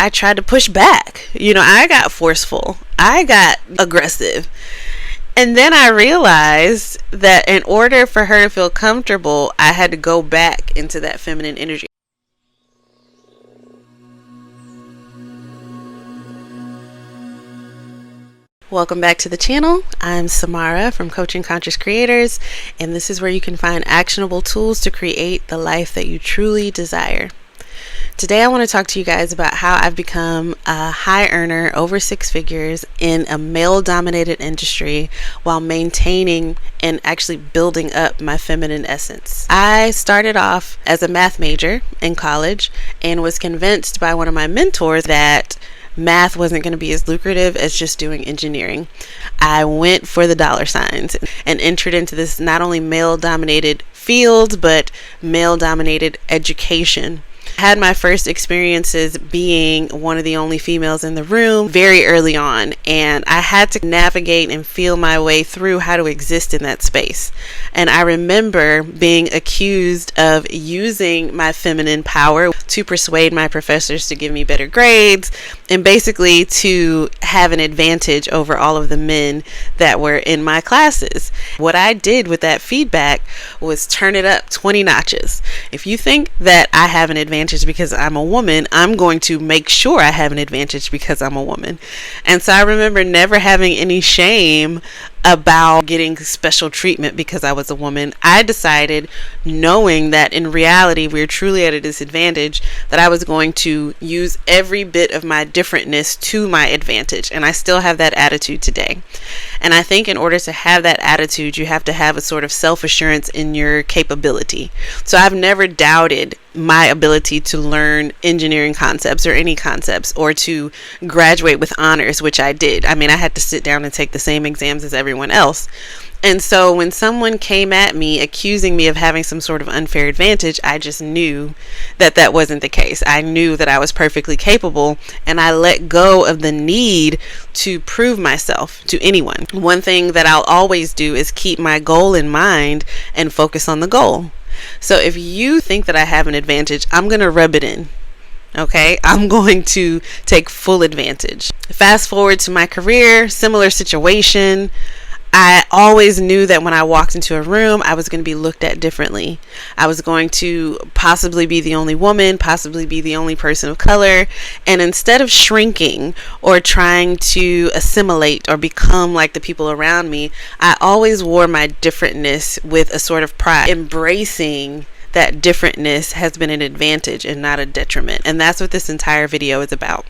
I tried to push back. I got forceful. I got aggressive. And then I realized that in order for her to feel comfortable, I had to go back into that feminine energy. Welcome back to the channel. I'm Samara from Coaching Conscious Creators, and this is where you can find actionable tools to create the life that you truly desire. Today I want to talk to you guys about how I've become a high earner over six figures in a male-dominated industry while maintaining and actually building up my feminine essence. I started off as a math major in college and was convinced by one of my mentors that math wasn't going to be as lucrative as just doing engineering. I went for the dollar signs and entered into this not only male-dominated field, but male-dominated education. I had my first experiences being one of the only females in the room very early on, and I had to navigate and feel my way through how to exist in that space. And I remember being accused of using my feminine power to persuade my professors to give me better grades and basically to have an advantage over all of the men that were in my classes. What I did with that feedback was turn it up 20 notches. If you think that I have an advantage because I'm a woman, I'm going to make sure I have an advantage because I'm a woman. And so I remember never having any shame about getting special treatment because I was a woman. I decided, knowing that in reality we're truly at a disadvantage, that I was going to use every bit of my differentness to my advantage. And I still have that attitude today. And I think in order to have that attitude, you have to have a sort of self-assurance in your capability. So I've never doubted my ability to learn engineering concepts or any concepts, or to graduate with honors, which I did. I mean, I had to sit down and take the same exams as everyone else. And so when someone came at me accusing me of having some sort of unfair advantage, I just knew that that wasn't the case. I knew that I was perfectly capable, and I let go of the need to prove myself to anyone. One thing that I'll always do is keep my goal in mind and focus on the goal. So if you think that I have an advantage, I'm going to rub it in. Okay, I'm going to take full advantage. Fast forward to my career, similar situation. I always knew that when I walked into a room, I was going to be looked at differently. I was going to possibly be the only woman, possibly be the only person of color. And instead of shrinking or trying to assimilate or become like the people around me, I always wore my differentness with a sort of pride. Embracing that differentness has been an advantage and not a detriment. And that's what this entire video is about.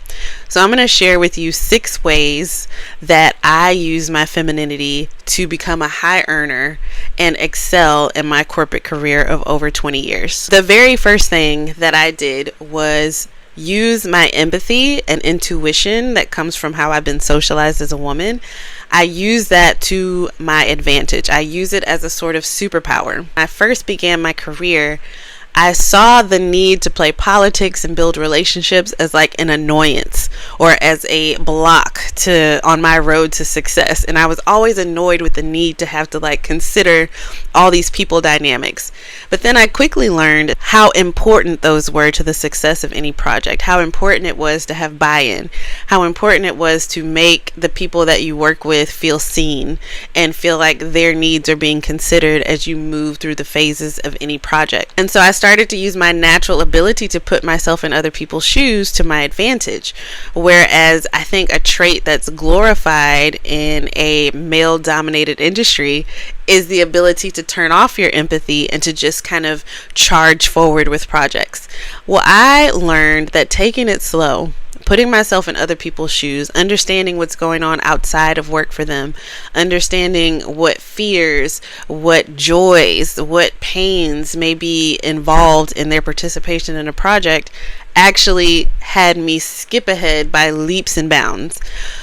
So I'm going to share with you 6 ways that I use my femininity to become a high earner and excel in my corporate career of over 20 years. The very first thing that I did was use my empathy and intuition that comes from how I've been socialized as a woman. I use that to my advantage. I use it as a sort of superpower. When I first began my career, I saw the need to play politics and build relationships as like an annoyance or as a block on my road to success. And I was always annoyed with the need to have to consider all these people dynamics. But then I quickly learned how important those were to the success of any project, how important it was to have buy-in, how important it was to make the people that you work with feel seen and feel like their needs are being considered as you move through the phases of any project. And so I started to use my natural ability to put myself in other people's shoes to my advantage. Whereas I think a trait that's glorified in a male-dominated industry is the ability to turn off your empathy and to just kind of charge forward with projects. Well, I learned that taking it slow, putting myself in other people's shoes, understanding what's going on outside of work for them, understanding what fears, what joys, what pains may be involved in their participation in a project, actually had me skip ahead by leaps and bounds.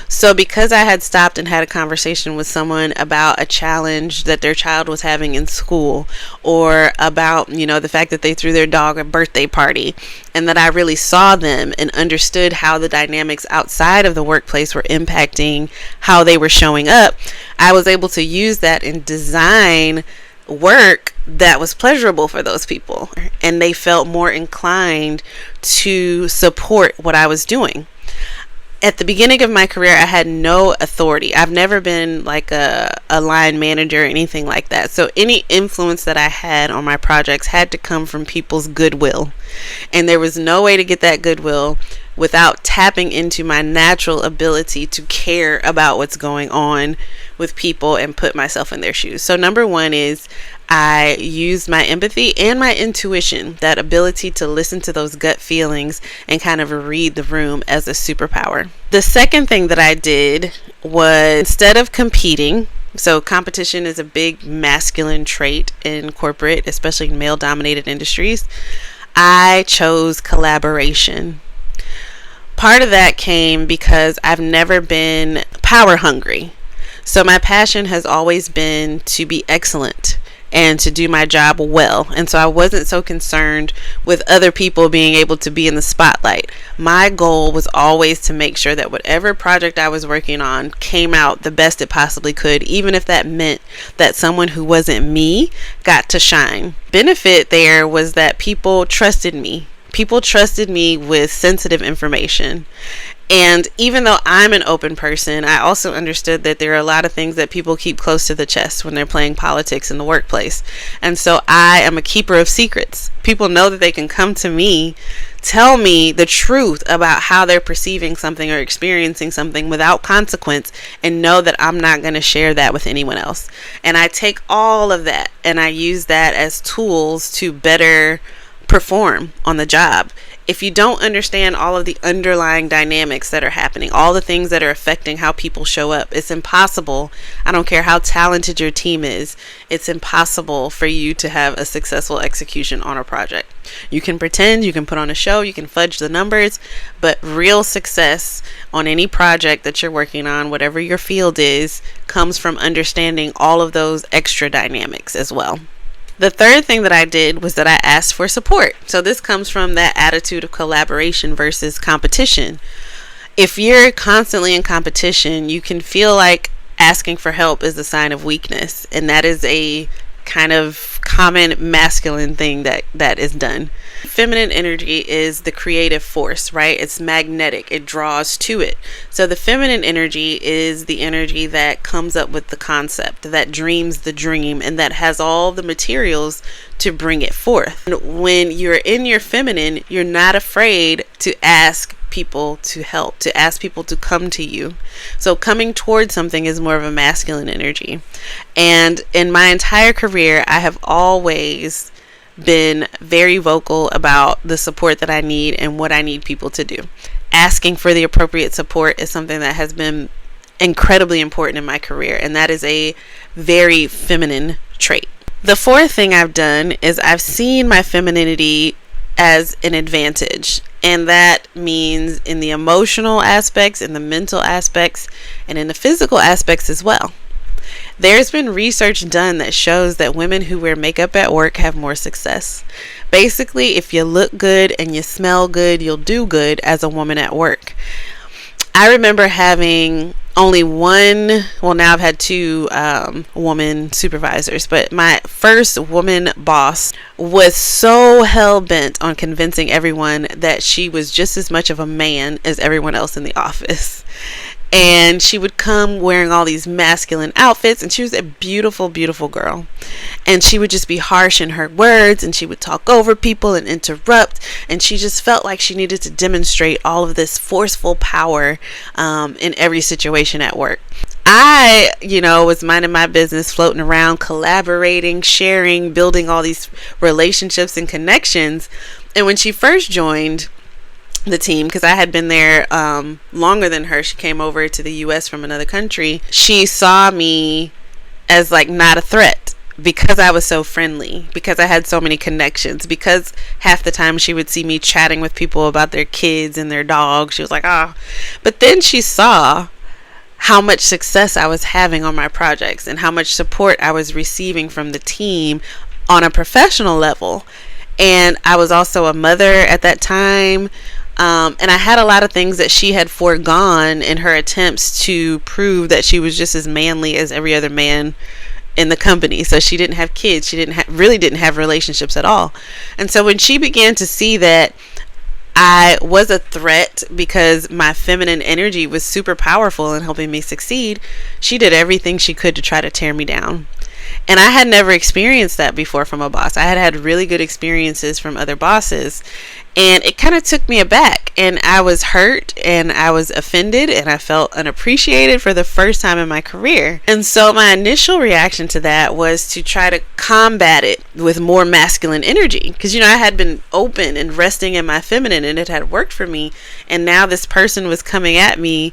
So because I had stopped and had a conversation with someone about a challenge that their child was having in school, or about, the fact that they threw their dog a birthday party, and that I really saw them and understood how the dynamics outside of the workplace were impacting how they were showing up, I was able to use that and design work that was pleasurable for those people, and they felt more inclined to support what I was doing. At the beginning of my career, I had no authority. I've never been like a line manager or anything like that. So any influence that I had on my projects had to come from people's goodwill. And there was no way to get that goodwill without tapping into my natural ability to care about what's going on with people and put myself in their shoes. So number one is I used my empathy and my intuition, that ability to listen to those gut feelings and kind of read the room, as a superpower. The second thing that I did was, instead of competing, so competition is a big masculine trait in corporate, especially male dominated industries, I chose collaboration. Part of that came because I've never been power hungry. So my passion has always been to be excellent and to do my job well. And so I wasn't so concerned with other people being able to be in the spotlight. My goal was always to make sure that whatever project I was working on came out the best it possibly could, even if that meant that someone who wasn't me got to shine. Benefit there was that people trusted me. People trusted me with sensitive information. And even though I'm an open person, I also understood that there are a lot of things that people keep close to the chest when they're playing politics in the workplace. And so I am a keeper of secrets. People know that they can come to me, tell me the truth about how they're perceiving something or experiencing something without consequence, and know that I'm not going to share that with anyone else. And I take all of that and I use that as tools to better perform on the job. If you don't understand all of the underlying dynamics that are happening, all the things that are affecting how people show up, it's impossible. I don't care how talented your team is, it's impossible for you to have a successful execution on a project. You can pretend, you can put on a show, you can fudge the numbers, but real success on any project that you're working on, whatever your field is, comes from understanding all of those extra dynamics as well. The third thing that I did was that I asked for support. So this comes from that attitude of collaboration versus competition. If you're constantly in competition, you can feel like asking for help is a sign of weakness. And that is a kind of common masculine thing that is done. Feminine energy is the creative force, right? It's magnetic. It draws to it. So the feminine energy is the energy that comes up with the concept, that dreams the dream, and that has all the materials to bring it forth. And when you're in your feminine, you're not afraid to ask people to help, to ask people to come to you. So coming towards something is more of a masculine energy. And in my entire career, I have always been very vocal about the support that I need and what I need people to do. Asking for the appropriate support is something that has been incredibly important in my career, and that is a very feminine trait. The fourth thing I've done is I've seen my femininity as an advantage, and that means in the emotional aspects, in the mental aspects, and in the physical aspects as well. There's been research done that shows that women who wear makeup at work have more success. Basically, if you look good and you smell good, you'll do good as a woman at work. I remember having only one, well, now I've had two woman supervisors, but my first woman boss was so hell-bent on convincing everyone that she was just as much of a man as everyone else in the office. And she would come wearing all these masculine outfits, and she was a beautiful, beautiful girl. And she would just be harsh in her words, and she would talk over people and interrupt, and she just felt like she needed to demonstrate all of this forceful power in every situation at work. I, was minding my business, floating around, collaborating, sharing, building all these relationships and connections. And when she first joined the team, because I had been there longer than her, she came over to the US from another country. She saw me as like not a threat because I was so friendly, because I had so many connections, because half the time she would see me chatting with people about their kids and their dogs. She was like, But then she saw how much success I was having on my projects and how much support I was receiving from the team on a professional level. And I was also a mother at that time. And I had a lot of things that she had foregone in her attempts to prove that she was just as manly as every other man in the company. So she didn't have kids. She really didn't have relationships at all. And so when she began to see that I was a threat because my feminine energy was super powerful in helping me succeed, she did everything she could to try to tear me down. And I had never experienced that before from a boss. I had had really good experiences from other bosses, and it kind of took me aback, and I was hurt and I was offended and I felt unappreciated for the first time in my career. And so my initial reaction to that was to try to combat it with more masculine energy, because I had been open and resting in my feminine and it had worked for me, and now this person was coming at me,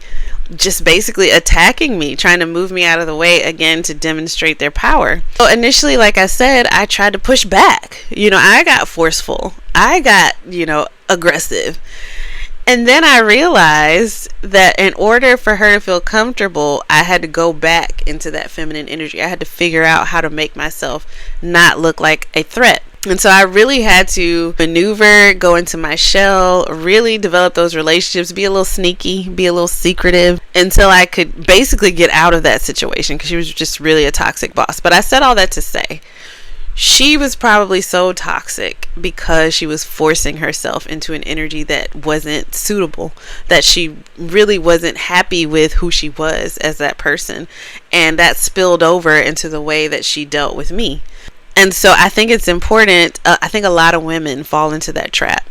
just basically attacking me, trying to move me out of the way again to demonstrate their power. So initially, like I said, I tried to push back. I got forceful. I got, aggressive. And then I realized that in order for her to feel comfortable, I had to go back into that feminine energy. I had to figure out how to make myself not look like a threat. And so I really had to maneuver, go into my shell, really develop those relationships, be a little sneaky, be a little secretive, until I could basically get out of that situation, because she was just really a toxic boss. But I said all that to say, she was probably so toxic because she was forcing herself into an energy that wasn't suitable, that she really wasn't happy with who she was as that person. And that spilled over into the way that she dealt with me. And so I think it's important. I think a lot of women fall into that trap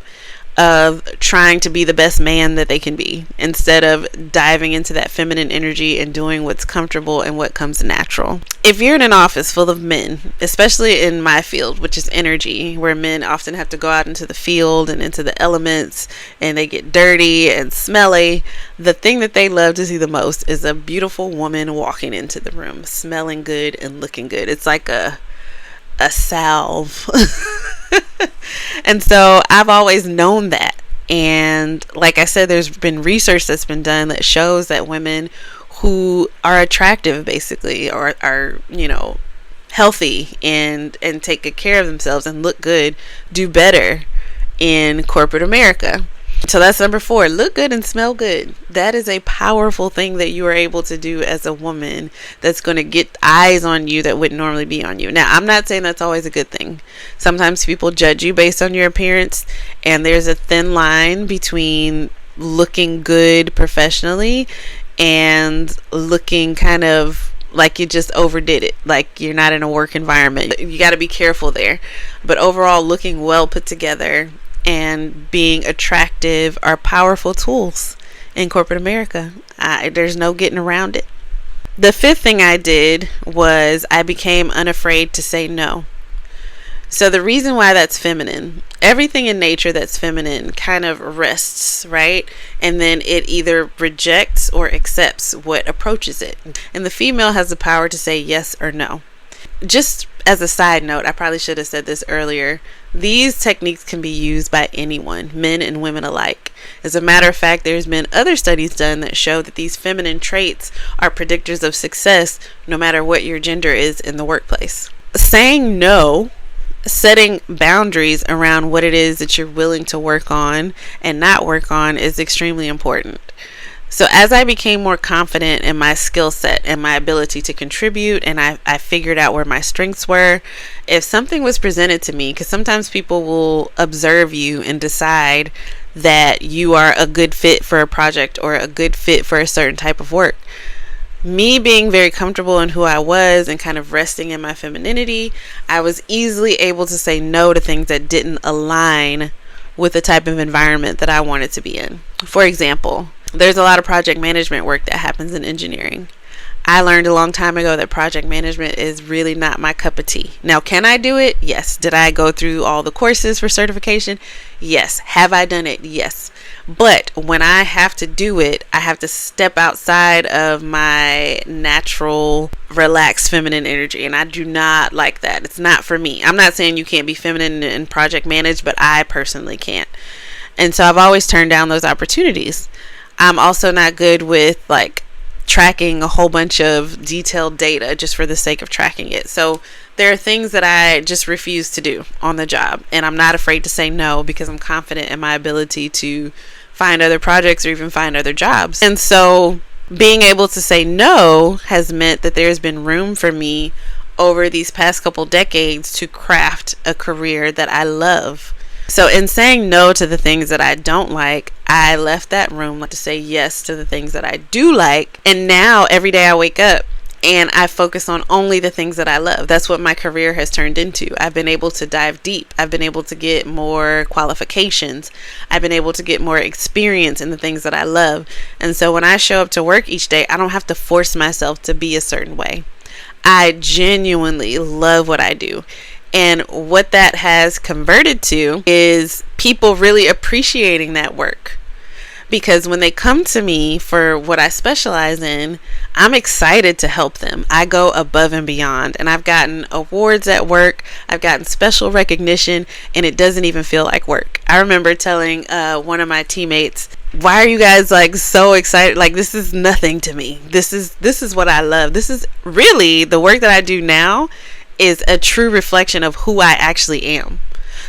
of trying to be the best man that they can be, instead of diving into that feminine energy and doing what's comfortable and what comes natural. If you're in an office full of men, especially in my field, which is energy, where men often have to go out into the field and into the elements, and they get dirty and smelly, the thing that they love to see the most is a beautiful woman walking into the room, smelling good and looking good. It's like a salve. And so I've always known that. And like I said, there's been research that's been done that shows that women who are attractive, basically, or are, healthy and take good care of themselves and look good, do better in corporate America. So that's number 4. Look good and smell good. That is a powerful thing that you are able to do as a woman, that's going to get eyes on you that wouldn't normally be on you. Now, I'm not saying that's always a good thing. Sometimes people judge you based on your appearance, and there's a thin line between looking good professionally and looking kind of like you just overdid it, like you're not in a work environment. You got to be careful there. But overall, looking well put together and being attractive are powerful tools in corporate America. There's no getting around it. The 5th thing I did was I became unafraid to say no. So the reason why that's feminine, everything in nature that's feminine kind of rests, right? And then it either rejects or accepts what approaches it. And the female has the power to say yes or no. Just as a side note, I probably should have said this earlier, these techniques can be used by anyone, men and women alike. As a matter of fact, there's been other studies done that show that these feminine traits are predictors of success no matter what your gender is in the workplace. Saying no, setting boundaries around what it is that you're willing to work on and not work on is extremely important. So as I became more confident in my skill set and my ability to contribute, and I figured out where my strengths were, if something was presented to me, because sometimes people will observe you and decide that you are a good fit for a project or a good fit for a certain type of work. Me being very comfortable in who I was and kind of resting in my femininity, I was easily able to say no to things that didn't align with the type of environment that I wanted to be in. For example, there's a lot of project management work that happens in engineering. I learned a long time ago that project management is really not my cup of tea. Now, can I do it? Yes. Did I go through all the courses for certification? Yes. Have I done it? Yes. But when I have to do it, I have to step outside of my natural, relaxed, feminine energy. And I do not like that. It's not for me. I'm not saying you can't be feminine and project manage, but I personally can't. And so I've always turned down those opportunities. I'm also not good with tracking a whole bunch of detailed data just for the sake of tracking it. So there are things that I just refuse to do on the job, and I'm not afraid to say no because I'm confident in my ability to find other projects or even find other jobs. And so being able to say no has meant that there's been room for me over these past couple decades to craft a career that I love. So in saying no to the things that I don't like, I left that room to say yes to the things that I do like. And now every day I wake up and I focus on only the things that I love. That's what my career has turned into. I've been able to dive deep. I've been able to get more qualifications. I've been able to get more experience in the things that I love. And so when I show up to work each day, I don't have to force myself to be a certain way. I genuinely love what I do. And what that has converted to is people really appreciating that work. Because when they come to me for what I specialize in, I'm excited to help them. I go above and beyond. And I've gotten awards at work. I've gotten special recognition. And it doesn't even feel like work. I remember telling one of my teammates, why are you guys like so excited? Like, this is nothing to me. This is what I love. This is really the work that I do now is a true reflection of who I actually am.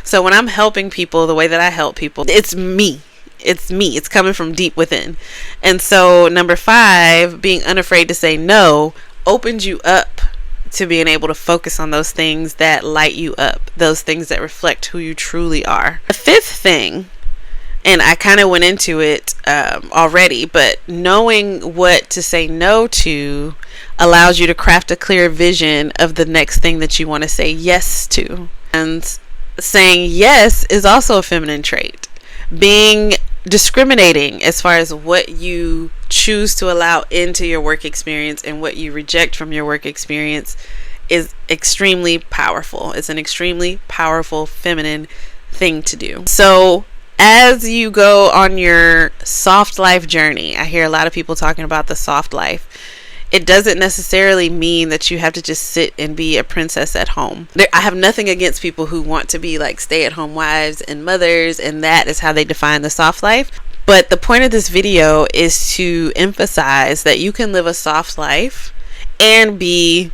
So when I'm helping people the way that I help people, it's me. It's me. It's coming from deep within. And so number 5, being unafraid to say no opens you up to being able to focus on those things that light you up, those things that reflect who you truly are. The 5th thing, and I kind of went into it already, but knowing what to say no to allows you to craft a clear vision of the next thing that you want to say yes to. And saying yes is also a feminine trait. Being discriminating as far as what you choose to allow into your work experience and what you reject from your work experience is extremely powerful. It's an extremely powerful feminine thing to do. So as you go on your soft life journey, I hear a lot of people talking about the soft life. It doesn't necessarily mean that you have to just sit and be a princess at home. I have nothing against people who want to be like stay-at-home wives and mothers, and that is how they define the soft life. But the point of this video is to emphasize that you can live a soft life and be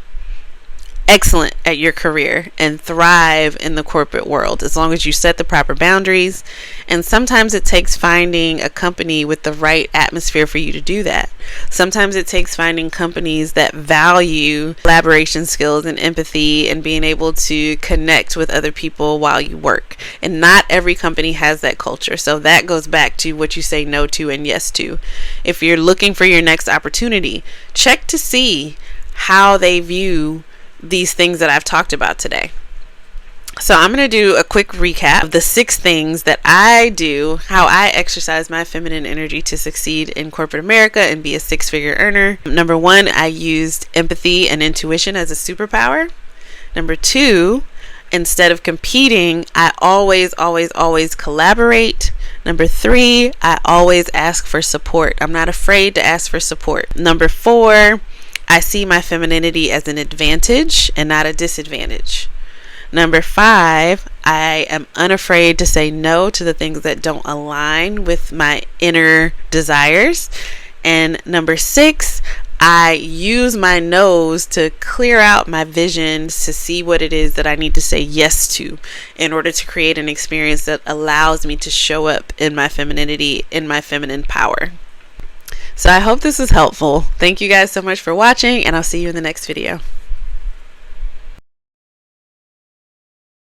excellent at your career and thrive in the corporate world as long as you set the proper boundaries. And sometimes it takes finding a company with the right atmosphere for you to do that. Sometimes it takes finding companies that value collaboration skills and empathy and being able to connect with other people while you work. And not every company has that culture. So that goes back to what you say no to and yes to. If you're looking for your next opportunity, check to see how they view these things that I've talked about today. So I'm going to do a quick recap of the 6 things that I do, how I exercise my feminine energy to succeed in corporate America and be a 6-figure earner. Number 1, I used empathy and intuition as a superpower. Number 2, instead of competing, I always collaborate. Number 3, I always ask for support. I'm not afraid to ask for support. Number 4, I see my femininity as an advantage and not a disadvantage. Number 5, I am unafraid to say no to the things that don't align with my inner desires. And number 6, I use my no's to clear out my visions to see what it is that I need to say yes to in order to create an experience that allows me to show up in my femininity, in my feminine power. So I hope this was helpful. Thank you guys so much for watching, and I'll see you in the next video.